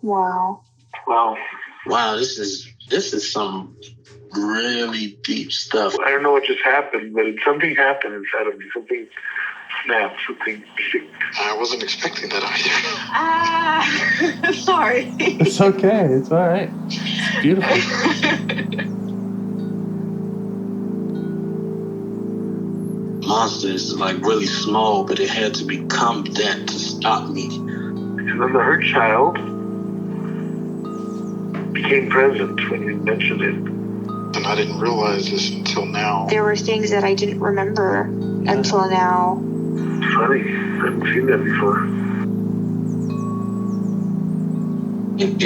Wow. Wow, this is some really deep stuff. I don't know what just happened, but something happened inside of me. Something snapped, something sick. I wasn't expecting that either. Sorry. It's okay. It's all right. It's beautiful. Monster is like really small, but it had to become that to stop me. And then the hurt child became present when you mentioned it. And I didn't realize this until now. There were things that I didn't remember until now. Funny, I haven't seen that before. It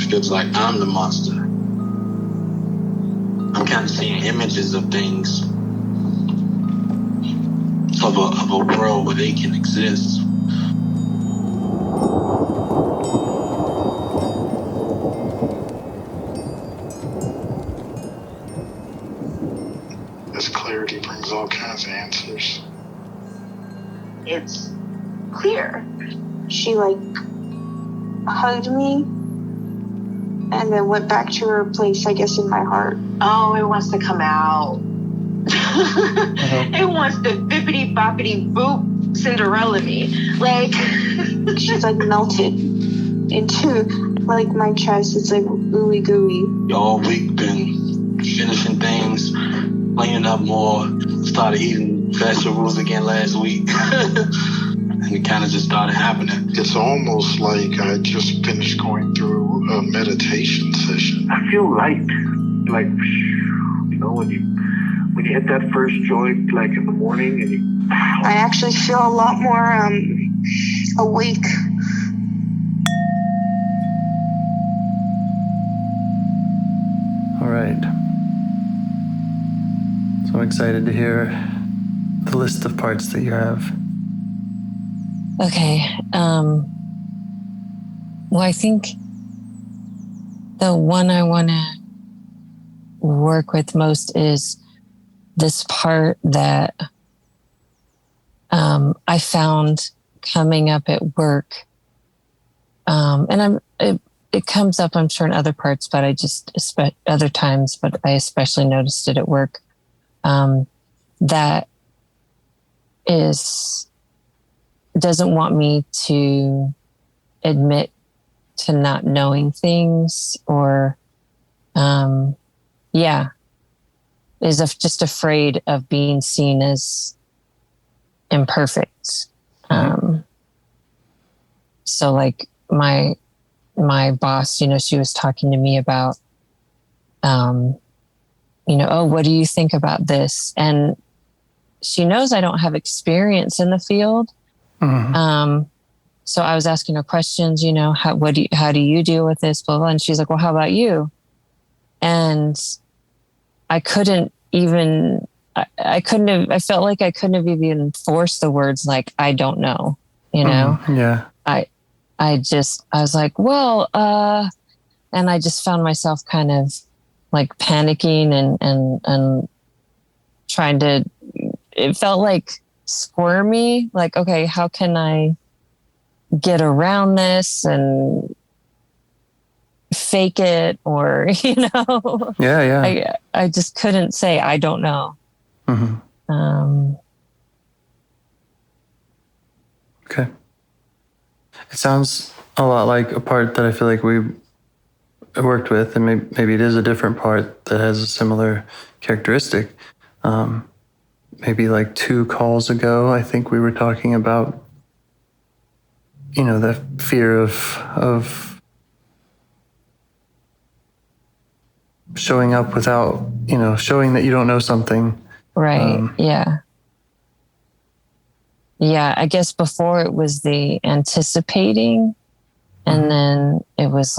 feels like I'm the monster. I'm kind of seeing images of things. Of a world where they can exist. This clarity brings all kinds of answers. It's clear. She hugged me and then went back to her place, I guess, in my heart. Oh, it wants to come out. It wants to bippity boppity boop Cinderella me. She's melted into my chest. It's ooey gooey. All week been finishing things, cleaning up more, started eating vegetables again last week. And it kind of just started happening. It's almost like I just finished going through a meditation session. I feel light. When you hit that first joint, in the morning, and I actually feel a lot more awake. All right. So I'm excited to hear the list of parts that you have. Okay. Well, I think the one I want to work with most is this part that I found coming up at work. And it comes up, I'm sure, in other parts, but other times, but I especially noticed it at work. That doesn't want me to admit to not knowing things or, is just afraid of being seen as imperfect. So my boss, she was talking to me about, oh, what do you think about this? And she knows I don't have experience in the field. Mm-hmm. So I was asking her questions, how do you deal with this? Blah, blah. And she's like, well, how about you? And I couldn't even, I felt like I couldn't have even forced the words I don't know, Yeah. I was like, well, and I just found myself kind of panicking and trying to, it felt squirmy, okay, how can I get around this and fake it or, Yeah. I just couldn't say, I don't know. Mm-hmm. Okay. It sounds a lot like a part that I feel like we worked with, and maybe it is a different part that has a similar characteristic. Maybe 2 calls ago, I think we were talking about, the fear of showing up without, showing that you don't know something. Right. Yeah. Yeah. I guess before it was the anticipating, and then it was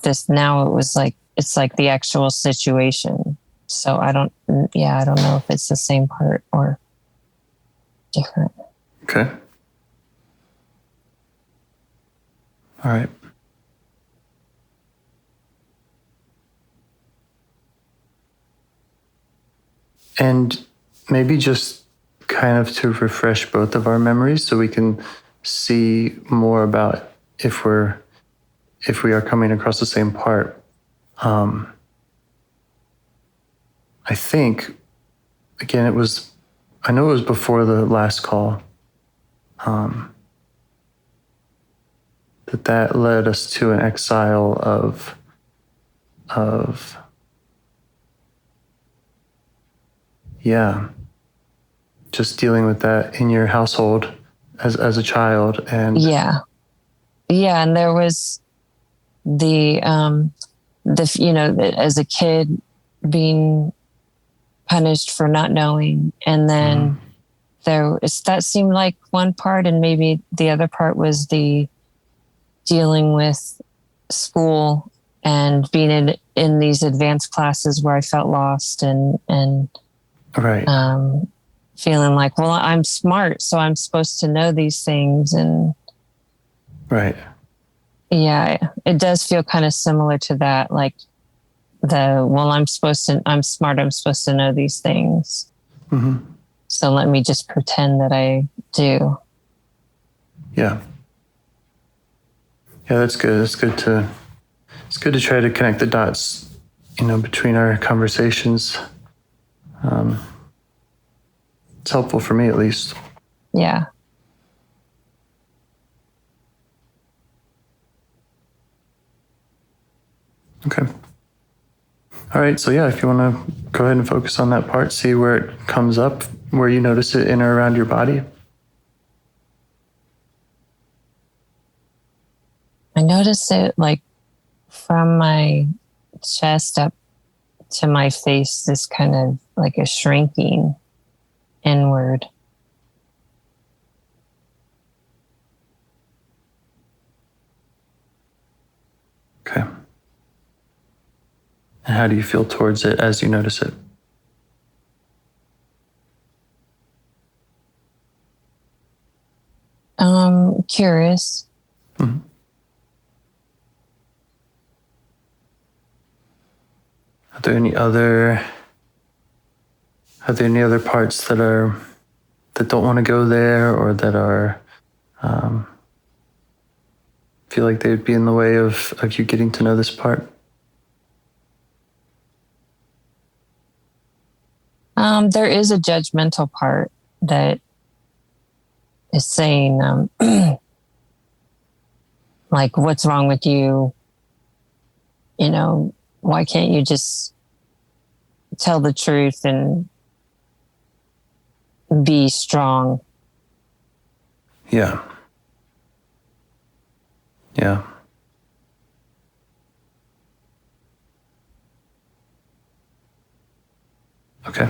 this, now it was it's the actual situation. So I don't know if it's the same part or different. Okay. All right. And maybe just kind of to refresh both of our memories so we can see more about if we're if we are coming across the same part. I think, again, I know it was before the last call, that led us to an exile of yeah, just dealing with that in your household as a child. And yeah, and there was the as a kid being punished for not knowing, and then that seemed like one part, and maybe the other part was the dealing with school and being in these advanced classes where I felt lost and right. Feeling like, well, I'm smart, so I'm supposed to know these things. And right. Yeah, it does feel kind of similar to that. Like I'm smart, I'm supposed to know these things. Mm-hmm. So let me just pretend that I do. Yeah. Yeah, that's good. It's good to try to connect the dots, between our conversations. It's helpful for me, at least. Yeah. Okay. All right. So yeah, if you want to go ahead and focus on that part, see where it comes up, where you notice it in or around your body. I notice it like from my chest up to my face, this kind of like a shrinking inward. Okay. And how do you feel towards it as you notice it? Curious. Mm-hmm. Are there any other parts that don't want to go there, or that are feel like they would be in the way of you getting to know this part? There is a judgmental part that is saying, like, what's wrong with you? Why can't you just tell the truth and be strong? Yeah. Yeah. Okay.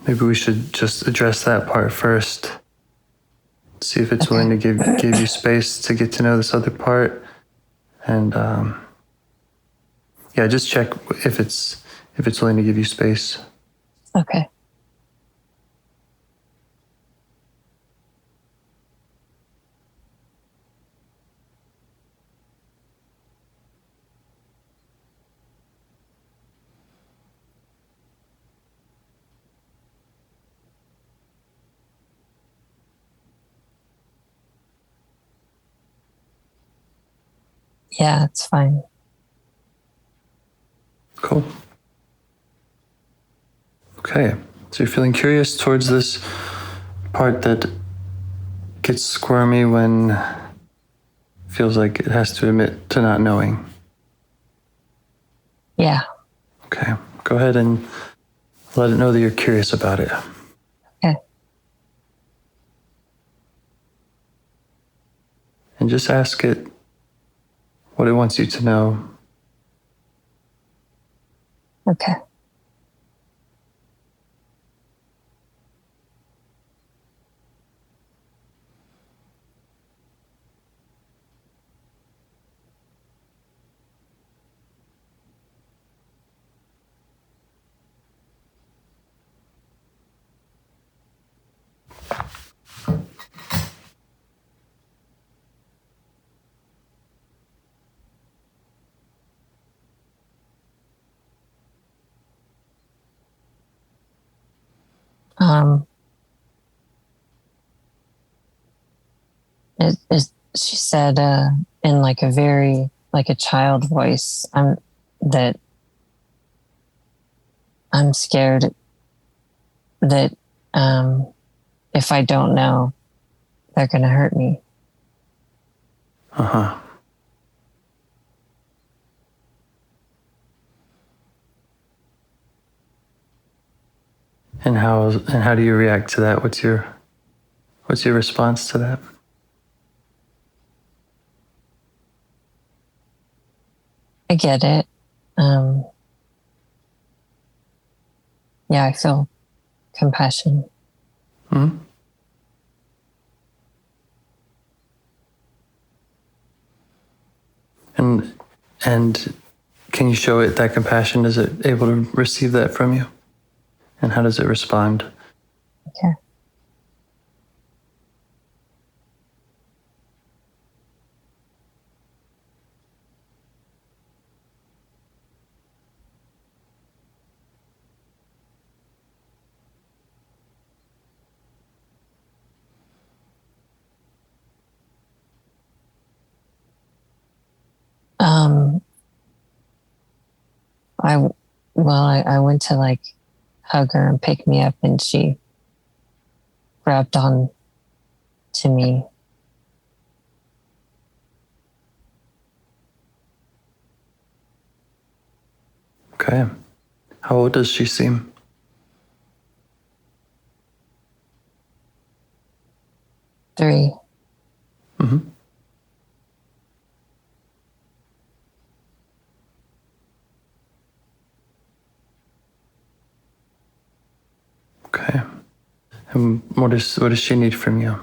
Maybe we should just address that part first. See if it's willing to give you space to get to know this other part. And yeah, just check if it's willing to give you space. Okay. Yeah, it's fine. Cool. Okay. So you're feeling curious towards this part that gets squirmy when it feels like it has to admit to not knowing. Yeah. Okay. Go ahead and let it know that you're curious about it. Okay. And just ask it what it wants you to know. Okay. she said in like a very like a child voice, that I'm scared that if I don't know, they're going to hurt me. Uh-huh. And how do you react to that? What's your response to that? I get it. Yeah, I feel compassion. Mm-hmm. And can you show it that compassion? Is it able to receive that from you? And how does it respond? Okay. I went to like hug her and pick me up, and she grabbed on to me. Okay. How old does she seem? 3. Mm-hmm. Okay. And what does she need from you?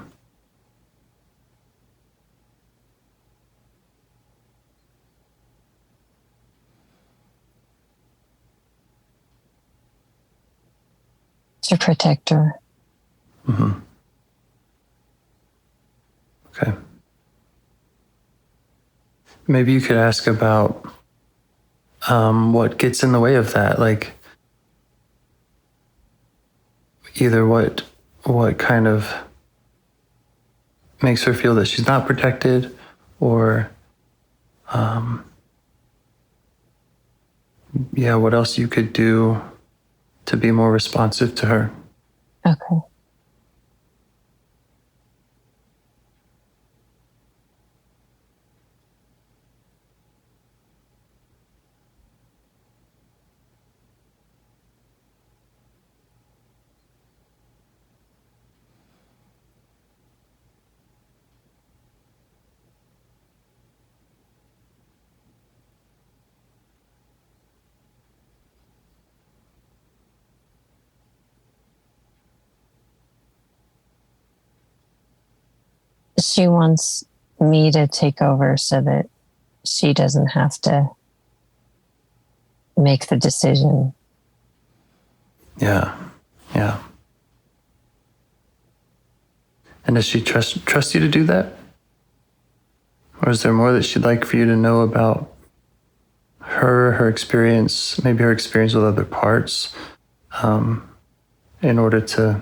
To protect her. Mm-hmm. Okay. Maybe you could ask about what gets in the way of that, like either what kind of makes her feel that she's not protected, or what else you could do to be more responsive to her. Okay. She wants me to take over so that she doesn't have to make the decision. Yeah. Yeah. And does she trust you to do that? Or is there more that she'd like for you to know about her experience, maybe her experience with other parts, in order to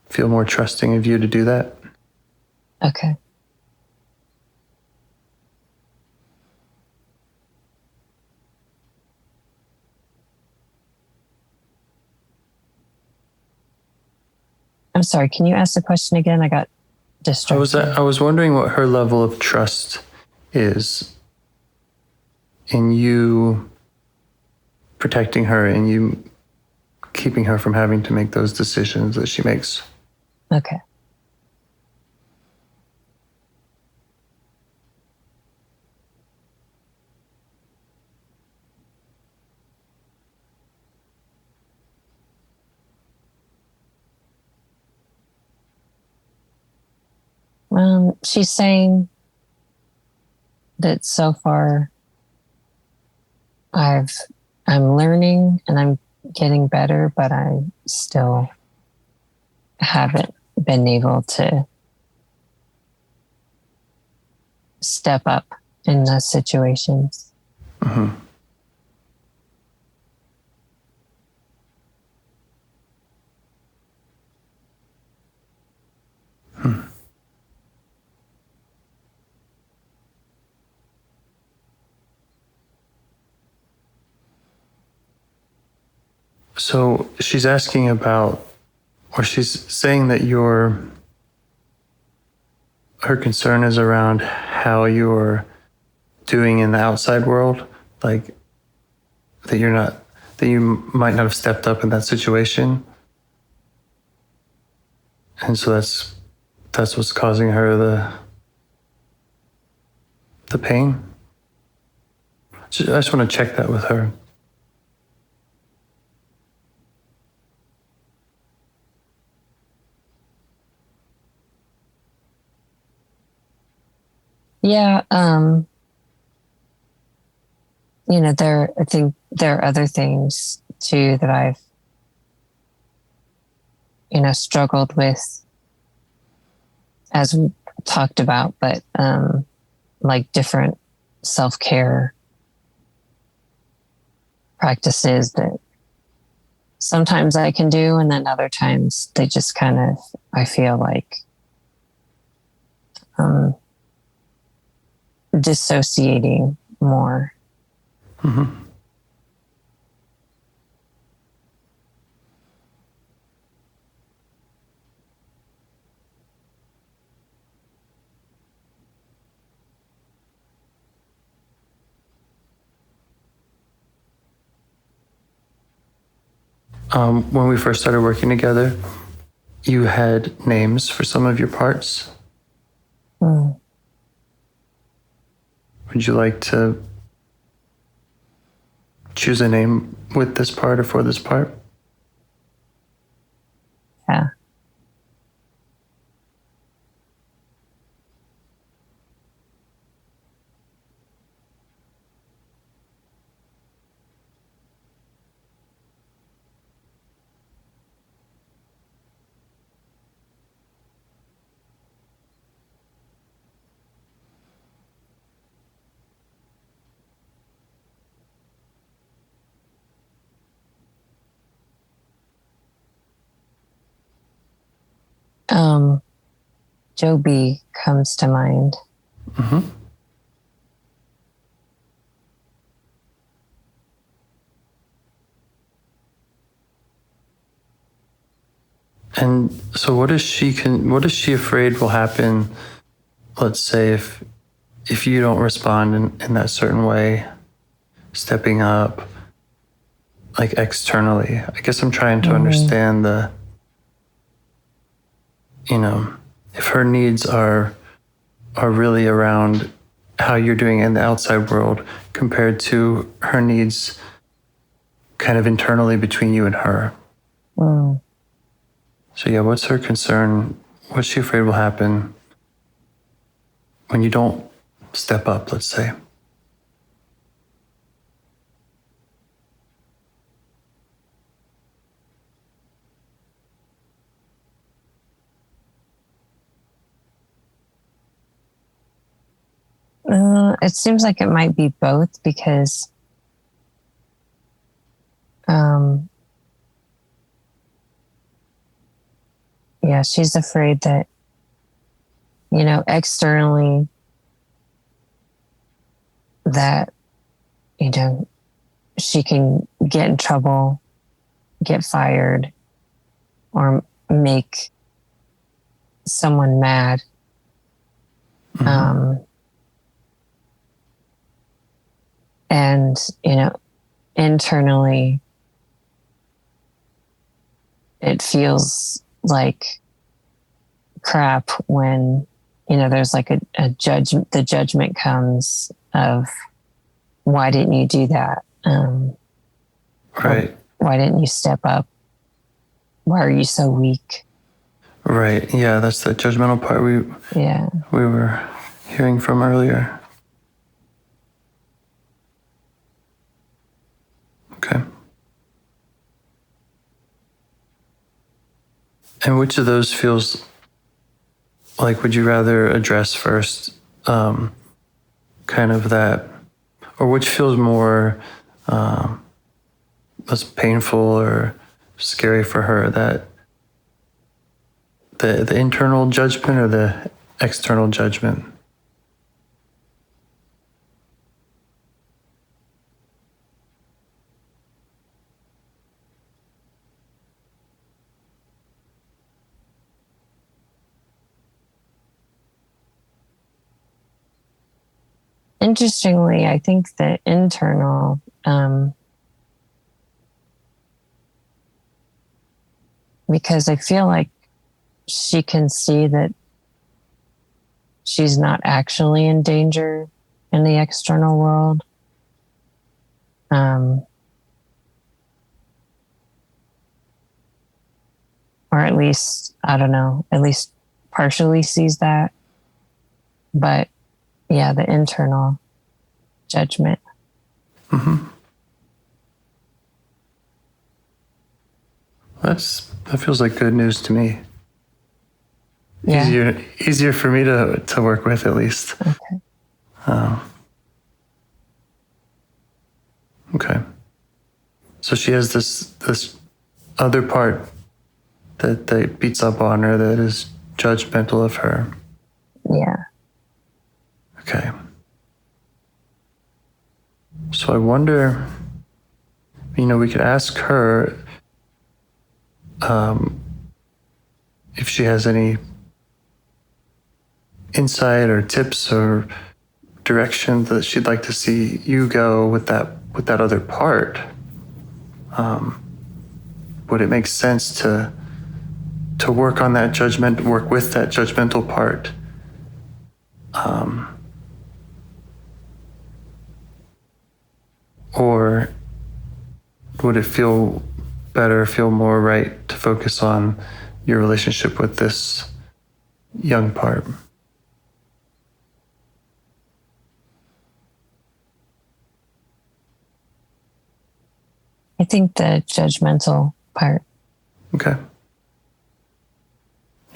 feel more trusting of you to do that? Okay. I'm sorry, can you ask the question again? I got distracted. I was wondering what her level of trust is in you protecting her and you keeping her from having to make those decisions that she makes. Okay. She's saying that so far I'm learning and I'm getting better, but I still haven't been able to step up in those situations. Mm-hmm. So she's asking about, or she's saying that her concern is around how you're doing in the outside world, like that you might not have stepped up in that situation. And so that's what's causing her the pain. I just want to check that with her. Yeah, I think there are other things too that I've, struggled with, as we talked about, but like different self-care practices that sometimes I can do, and then other times they just kind of, I feel like dissociating more. Mm-hmm. When we first started working together, you had names for some of your parts. Mm. Would you like to choose a name with this part or for this part? Yeah. Joby comes to mind. Mm-hmm. And so what is she afraid will happen, let's say if you don't respond in that certain way, stepping up, like externally? I guess I'm trying to understand if her needs are really around how you're doing in the outside world compared to her needs kind of internally between you and her. Mm. So yeah, what's her concern? What's she afraid will happen when you don't step up, let's say? It seems like it might be both, because yeah, she's afraid that, externally, that, she can get in trouble, get fired, or make someone mad. Mm-hmm. And, internally, it feels like crap when, there's like a judgment, the judgment comes of, why didn't you do that? Right. Why didn't you step up? Why are you so weak? Right. Yeah, that's the judgmental part we were hearing from earlier. Okay. And which of those feels like, would you rather address first, kind of that, or which feels more less painful or scary for her, that the internal judgment or the external judgment? interestingly, I think the internal, because I feel like she can see that she's not actually in danger in the external world. Or at least, I don't know, at least partially sees that. But yeah, the internal judgment. Mm-hmm. That feels like good news to me. Yeah. Easier for me to work with, at least. Okay. Okay. So she has this other part that beats up on her, that is judgmental of her. Yeah. Okay. So I wonder, we could ask her if she has any insight or tips or direction that she'd like to see you go with that other part. Would it make sense to work on that work with that judgmental part? Or would it feel more right to focus on your relationship with this young part? I think the judgmental part. Okay.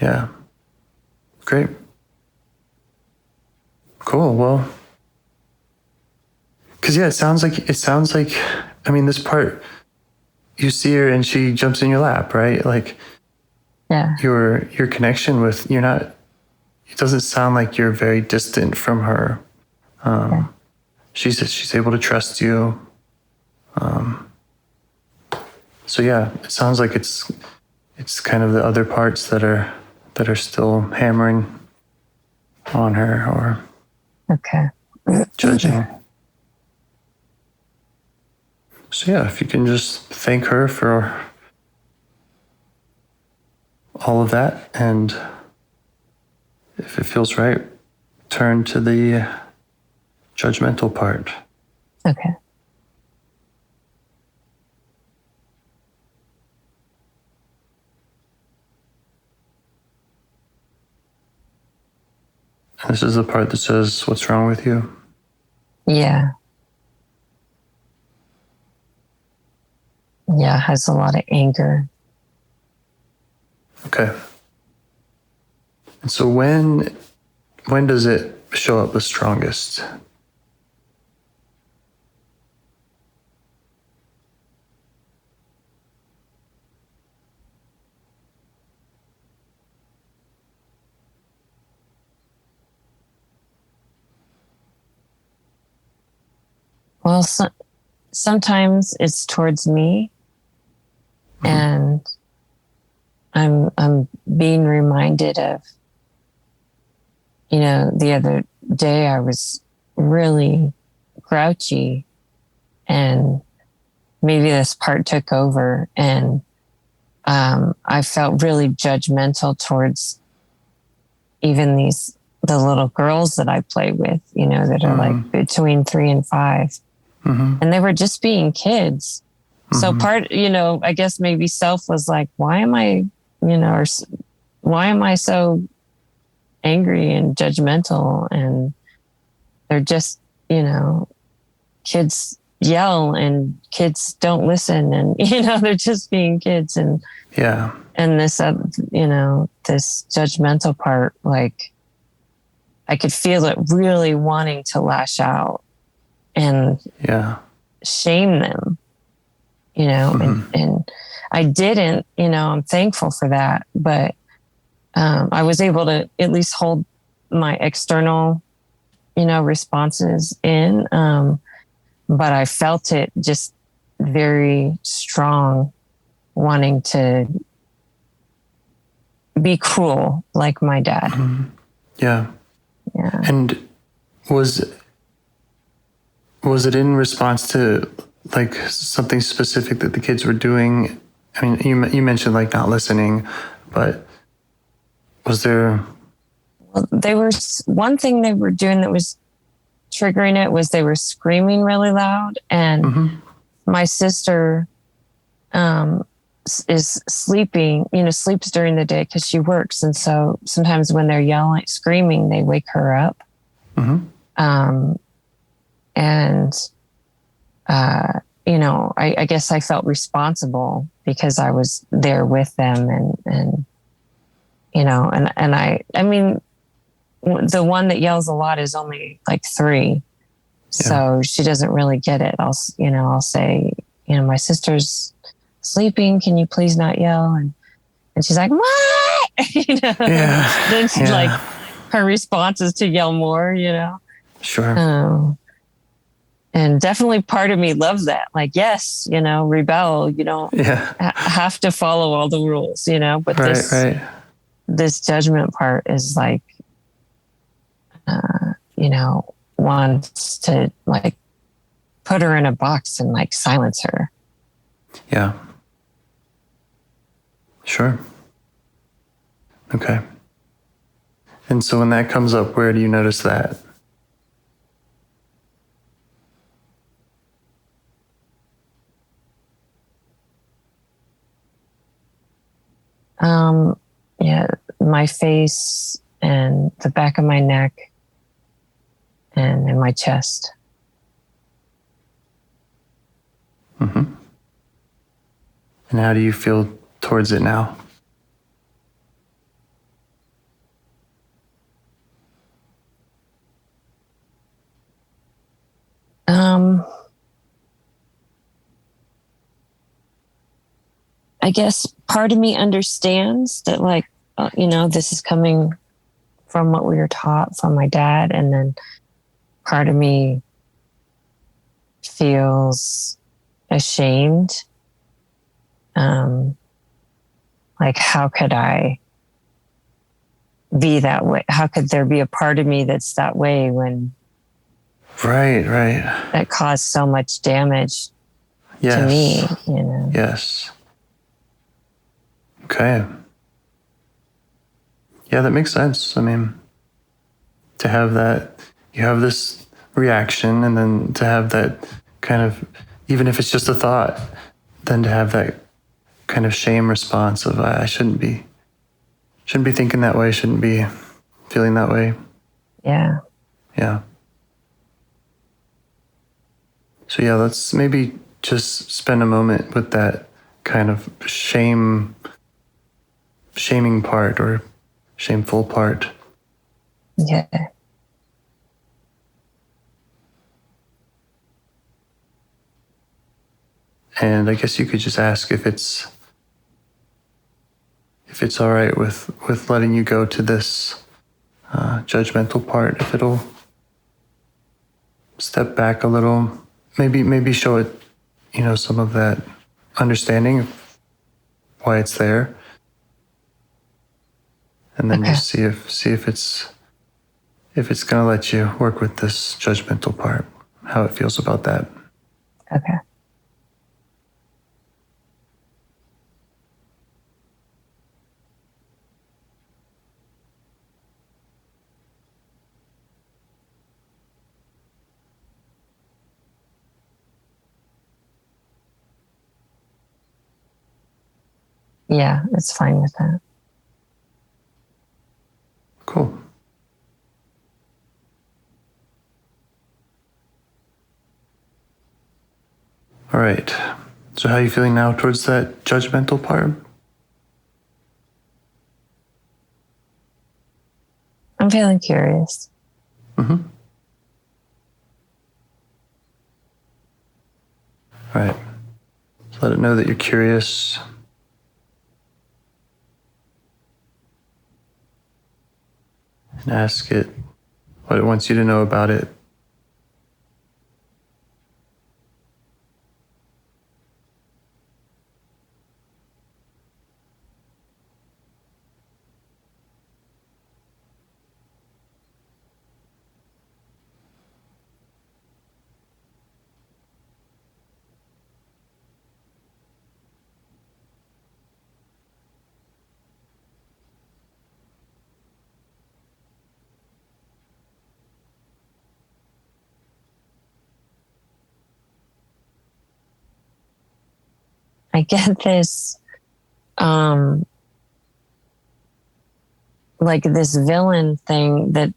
Yeah. Great. Cool. Well, because it sounds like, this part, you see her and she jumps in your lap, right? Like, yeah, your connection with, it doesn't sound like you're very distant from her. yeah. She's able to trust you. So yeah, it sounds like it's kind of the other parts that are still hammering on her or Okay. judging. So yeah, if you can just thank her for all of that, and if it feels right, turn to the judgmental part. Okay. And this is the part that says, "What's wrong with you?" Yeah. Yeah, has a lot of anger. Okay. And so when does it show up the strongest? Well, sometimes it's towards me, and I'm being reminded of, the other day I was really grouchy, and maybe this part took over, and I felt really judgmental towards even the little girls that I play with, that are like between 3 and 5. And they were just being kids. So part, I guess maybe self was like, why am I so angry and judgmental? And they're just, kids yell and kids don't listen, and, they're just being kids. And Yeah. and this, this judgmental part, like I could feel it really wanting to lash out and shame them, and I didn't, I'm thankful for that. But I was able to at least hold my external, responses in. But I felt it just very strong, wanting to be cruel like my dad. Yeah. Yeah. And was Was it in response to like something specific that the kids were doing? I mean, you mentioned like not listening, but was there? Well, one thing they were doing that was triggering it was they were screaming really loud, and my sister is sleeping, sleeps during the day because she works, and so sometimes when they're yelling, screaming, they wake her up. And I guess I felt responsible because I was there with them, and I mean, the one that yells a lot is only like 3. So she doesn't really get it. I'll say, my sister's sleeping. Can you please not yell? And she's like, what? Then she's like, her response is to yell more, Sure. And definitely part of me loves that. Like, yes, rebel. You don't have to follow all the rules, but this judgment part is like, wants to like put her in a box and like silence her. Yeah. Sure. Okay. And so when that comes up, where do you notice that? My face and the back of my neck and in my chest. And how do you feel towards it now? I guess part of me understands that, like, this is coming from what we were taught from my dad. And then part of me feels ashamed. Like, how could I be that way? How could there be a part of me that's that way when Right. that caused so much damage to me, Yes. Okay. Yeah, that makes sense. I mean, to have that, you have this reaction, and then to have that kind of, even if it's just a thought, then to have that kind of shame response of I shouldn't be thinking that way, shouldn't be feeling that way. Yeah. So yeah, let's maybe just spend a moment with that kind of shaming part or shameful part. Yeah. And I guess you could just ask if it's all right with letting you go to this judgmental part, if it'll step back a little, maybe show it, some of that understanding of why it's there, and then just see if it's going to let you work with this judgmental part, how it feels about that. Okay. Yeah, it's fine with that. Cool. All right. So how are you feeling now towards that judgmental part? I'm feeling curious. All right. So let it know that you're curious. And ask it what it wants you to know about it. I get this, like this villain thing that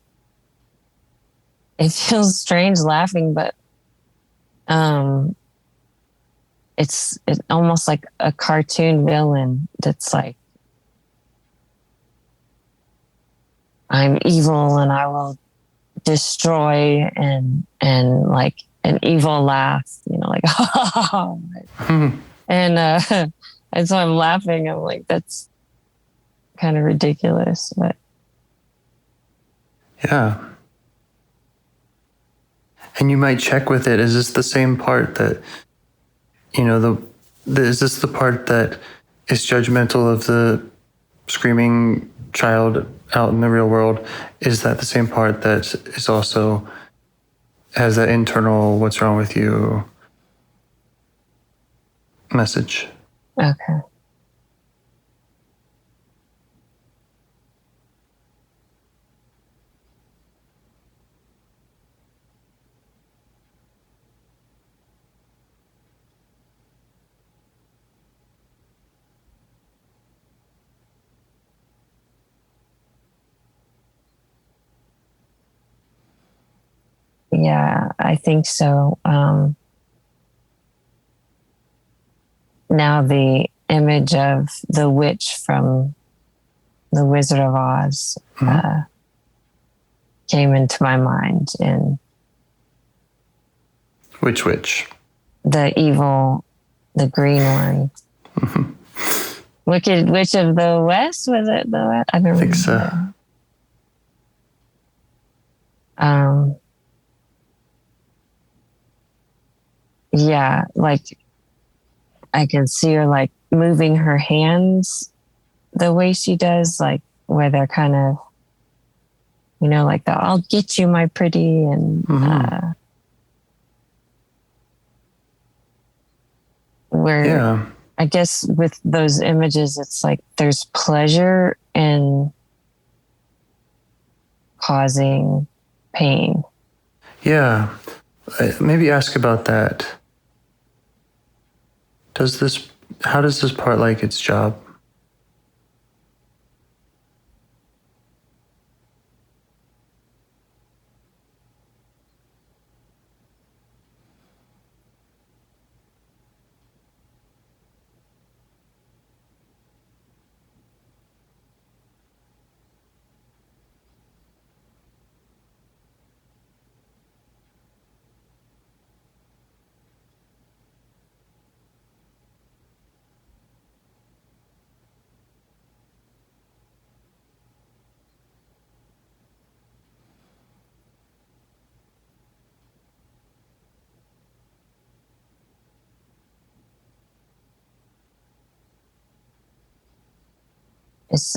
it feels strange laughing, but it's almost like a cartoon villain that's like, I'm evil and I will destroy, and like an evil laugh, you know, like and and so I'm laughing. I'm like, that's kind of ridiculous, but yeah. And you might check with it. Is this the same part that, you know, is this the part that is judgmental of the screaming child out in the real world? Is that the same part that is also has that internal "what's wrong with you" message? okay. Yeah, I think so. Now the image of the witch from The Wizard of Oz came into my mind, and Which witch? the evil, the green one. Wicked Witch of the West, was it the West? I don't think so. Yeah, like I can see her like moving her hands the way she does, like where they're kind of, you know, like the "I'll get you, my pretty," and where Yeah. I guess with those images, it's like there's pleasure in causing pain. Yeah. Maybe ask about that. How does this part like its job?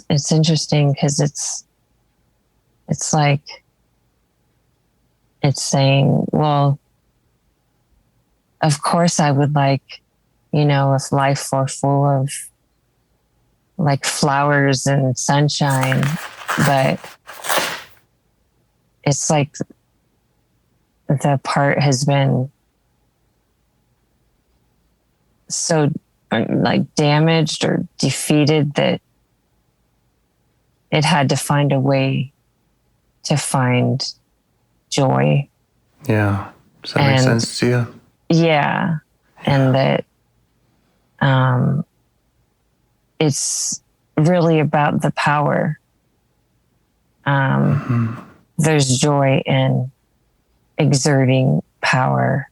It's interesting because it's like it's saying, well, of course I would like, you know, if life were full of like flowers and sunshine, but it's like the part has been so like damaged or defeated that it had to find a way to find joy. Yeah. Does that make sense to you? Yeah. And that it's really about the power. There's joy in exerting power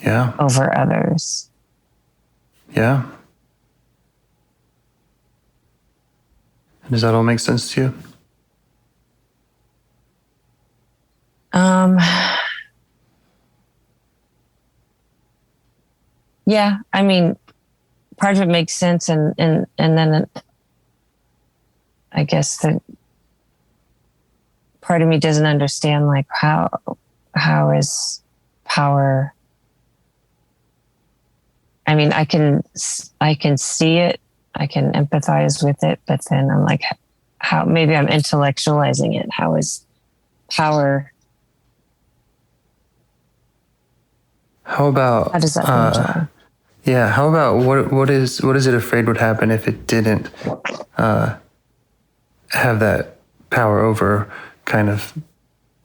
over others. Yeah. Does that all make sense to you? Yeah, I mean, part of it makes sense, and then I guess that part of me doesn't understand like how is power. I mean, I can see it, I can empathize with it, but then I'm like, how? Maybe I'm intellectualizing it. How is power? How about How does that bring joy? Yeah. How about what is it afraid would happen if it didn't have that power over kind of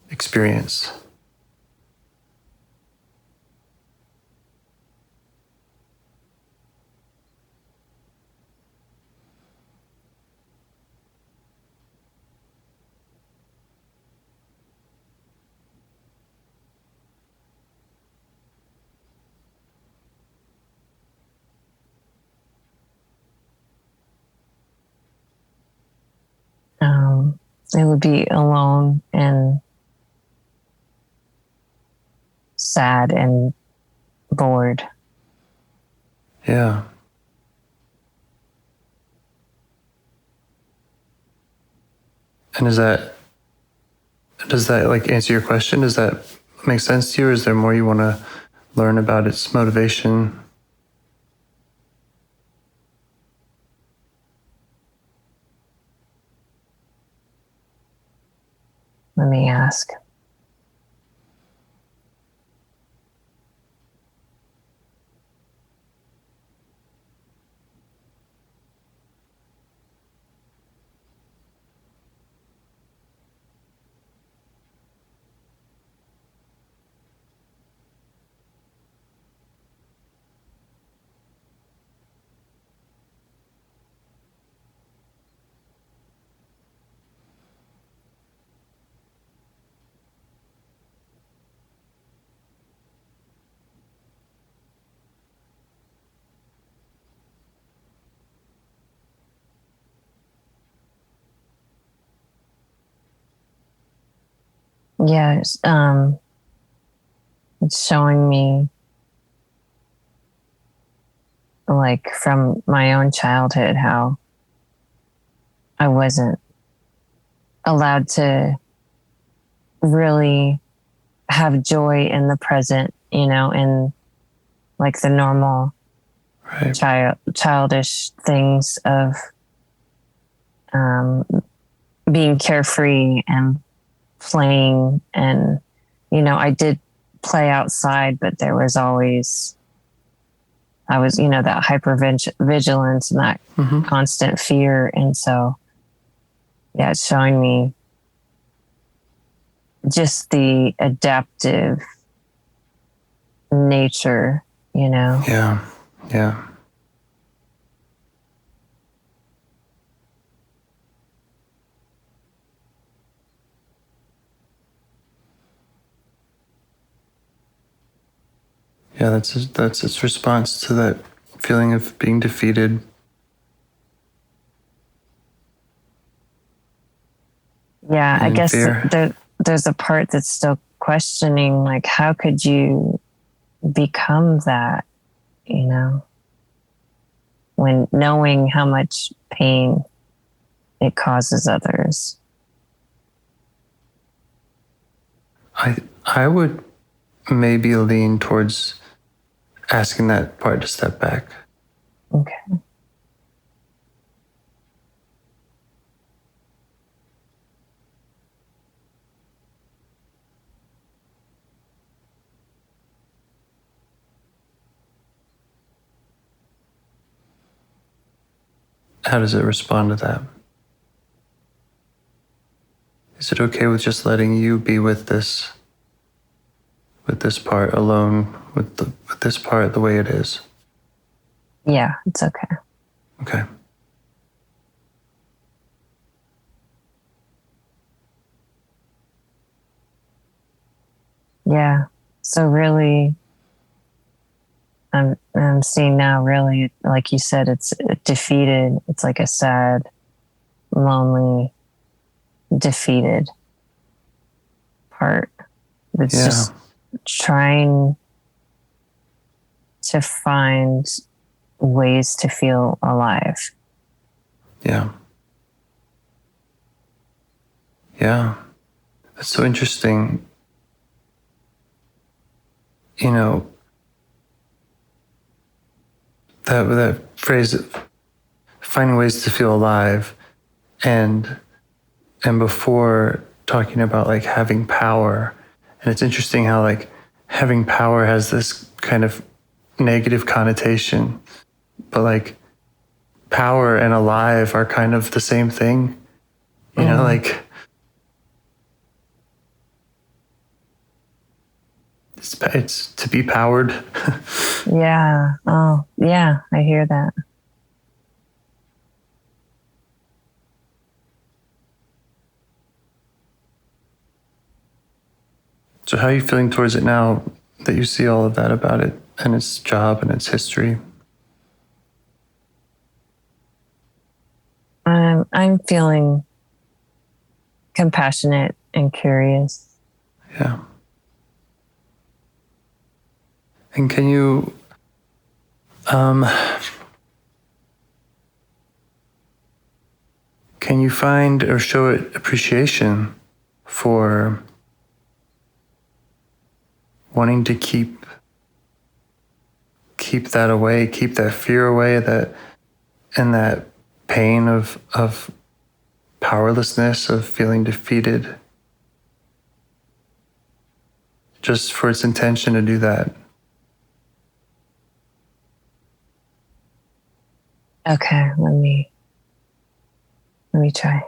experience? It would be alone and sad and bored. Yeah. And does that like answer your question? Does that make sense to you, or is there more you want to learn about its motivation? Let me ask. Yeah, it's showing me, like, from my own childhood, how I wasn't allowed to really have joy in the present, in like the normal Right. childish things of being carefree and playing. And, I did play outside, but there was always, I was, that hypervigilance and that constant fear. And so, yeah, it's showing me just the adaptive nature, Yeah. Yeah. Yeah, that's its response to that feeling of being defeated. Yeah, I guess fear. there's a part that's still questioning, like, how could you become that, when knowing how much pain it causes others? I would maybe lean towards asking that part to step back. Okay. How does it respond to that? Is it okay with just letting you be with this part alone, with this part the way it is? Yeah, it's okay. Okay. Yeah. So really, I'm seeing now, really, like you said, it's defeated. It's like a sad, lonely, defeated part. It's just trying to find ways to feel alive. Yeah. Yeah. That's so interesting. That phrase, finding ways to feel alive, and before talking about like having power, and it's interesting how like having power has this kind of negative connotation, but like power and alive are kind of the same thing. You know, like it's to be powered. Yeah. Oh, yeah. I hear that. So how are you feeling towards it now that you see all of that about it and its job and its history? I'm feeling compassionate and curious. Yeah. And can you find or show it appreciation for wanting to keep that away, keep that fear away, that pain of powerlessness, of feeling defeated, just for its intention to do that? Okay, let me try.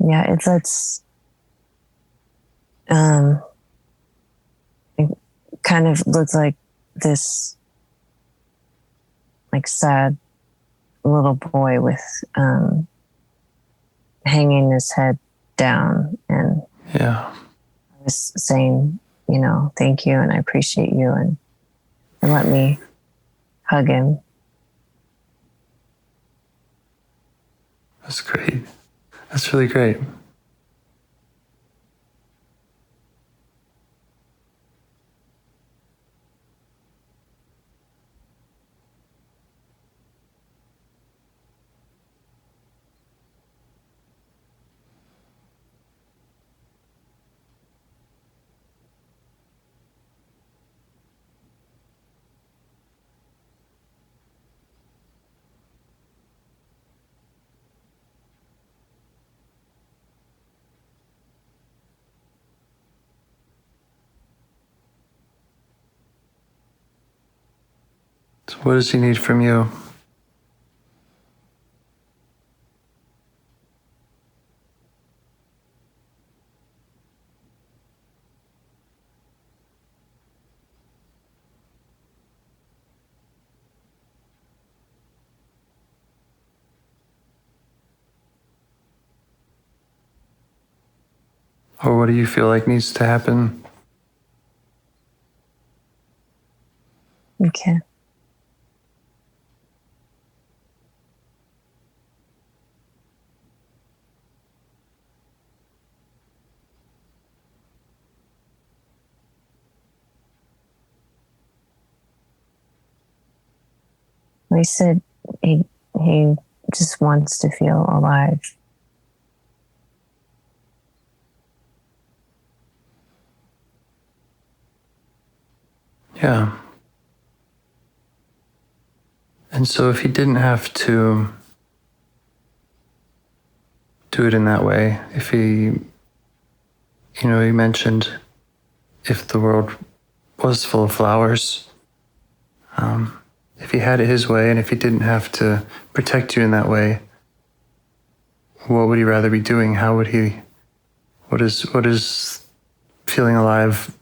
Yeah, it kind of looks like this like sad little boy with hanging his head down, and Yeah. I was saying, thank you and I appreciate you, and let me hug him. That's great. That's really great. So what does he need from you? Or what do you feel like needs to happen? Okay. He said he just wants to feel alive. Yeah. And so if he didn't have to do it in that way, if he, he mentioned if the world was full of flowers, if he had it his way and if he didn't have to protect you in that way, what would he rather be doing? How would he, what is feeling alive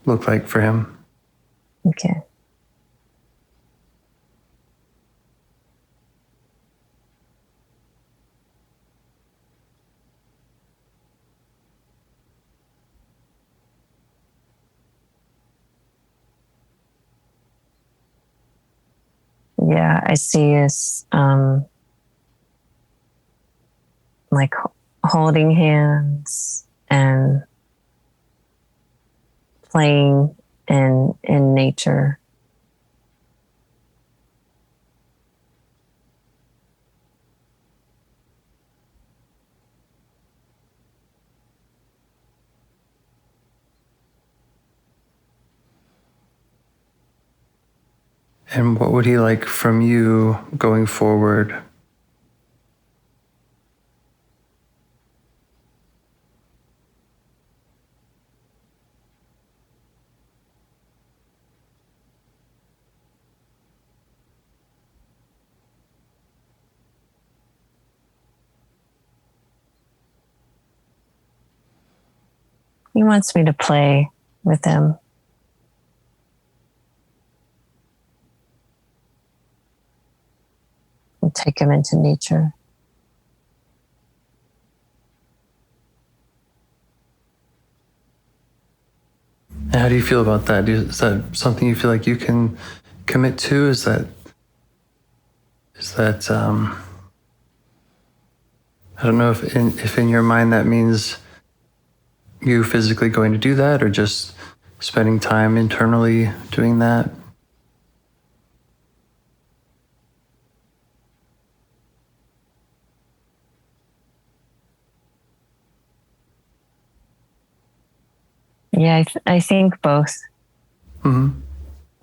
look like for him? Okay. Yeah, I see us like holding hands and playing in nature. And what would he like from you going forward? He wants me to play with him. And take him into nature. And how do you feel about that? Is that something you feel like you can commit to? Is that I don't know if in your mind that means you physically going to do that or just spending time internally doing that? Yeah, I think both. Mm-hmm.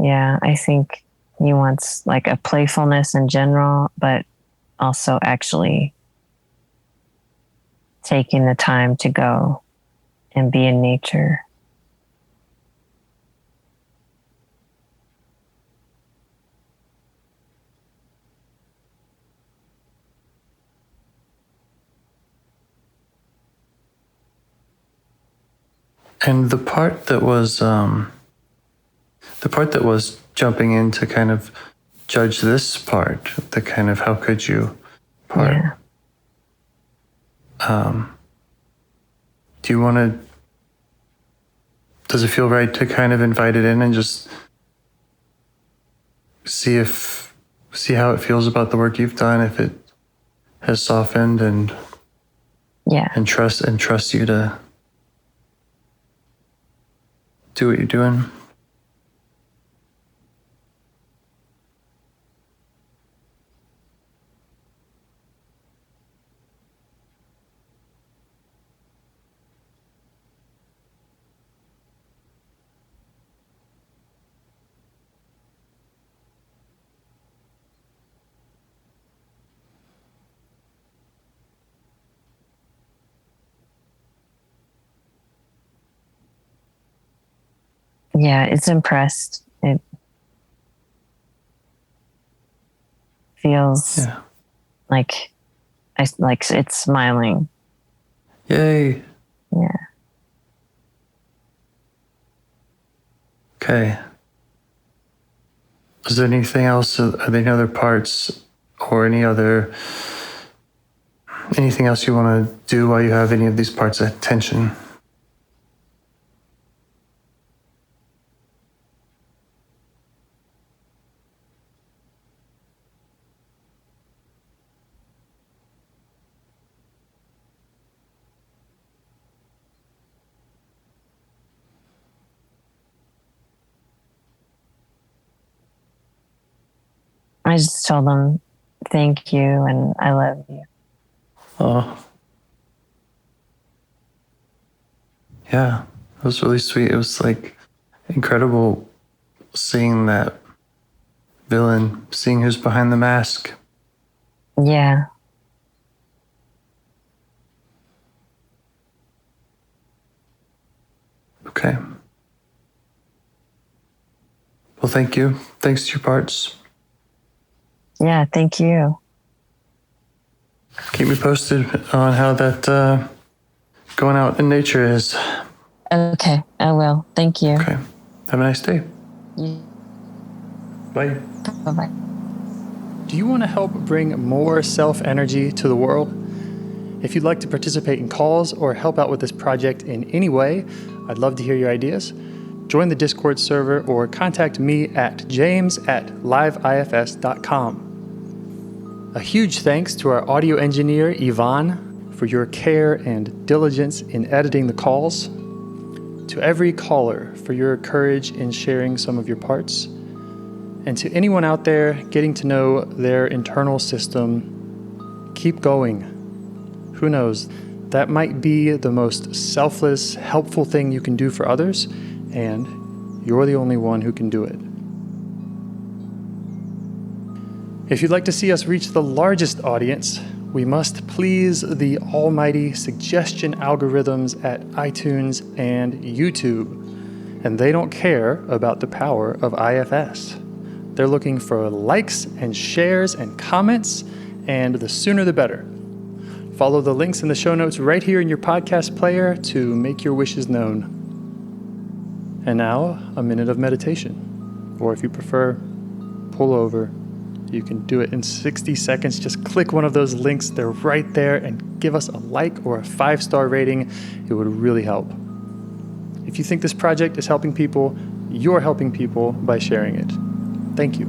Yeah, I think he wants like a playfulness in general, but also actually taking the time to go and be in nature. And the part that was jumping in to kind of judge this part, the kind of how could you part. Yeah. Do you want to? Does it feel right to kind of invite it in and just see how it feels about the work you've done, if it has softened and trust you to do what you're doing? Yeah, it's impressed. It feels like it's smiling. Yay. Yeah. Okay. Is there anything else? Are there any other parts or anything else you want to do while you have any of these parts of tension? I just told them thank you and I love you. Oh. Yeah, it was really sweet. It was like incredible seeing that villain, seeing who's behind the mask. Yeah. Okay. Well, thank you. Thanks to your parts. Yeah, thank you. Keep me posted on how that going out in nature is. Okay, I will. Thank you. Okay. Have a nice day. You- Bye. Bye-bye. Do you want to help bring more self-energy to the world? If you'd like to participate in calls or help out with this project in any way, I'd love to hear your ideas. Join the Discord server or contact me at james@liveifs.com. A huge thanks to our audio engineer, Yvonne, for your care and diligence in editing the calls. To every caller for your courage in sharing some of your parts. And to anyone out there getting to know their internal system, keep going. Who knows? That might be the most selfless, helpful thing you can do for others, and you're the only one who can do it. If you'd like to see us reach the largest audience, we must please the almighty suggestion algorithms at iTunes and YouTube. And they don't care about the power of IFS. They're looking for likes and shares and comments, and the sooner the better. Follow the links in the show notes right here in your podcast player to make your wishes known. And now, a minute of meditation. Or if you prefer, pull over. You can do it in 60 seconds. Just click one of those links. They're right there, and give us a like or a 5-star rating. It would really help. If you think this project is helping people, you're helping people by sharing it. Thank you.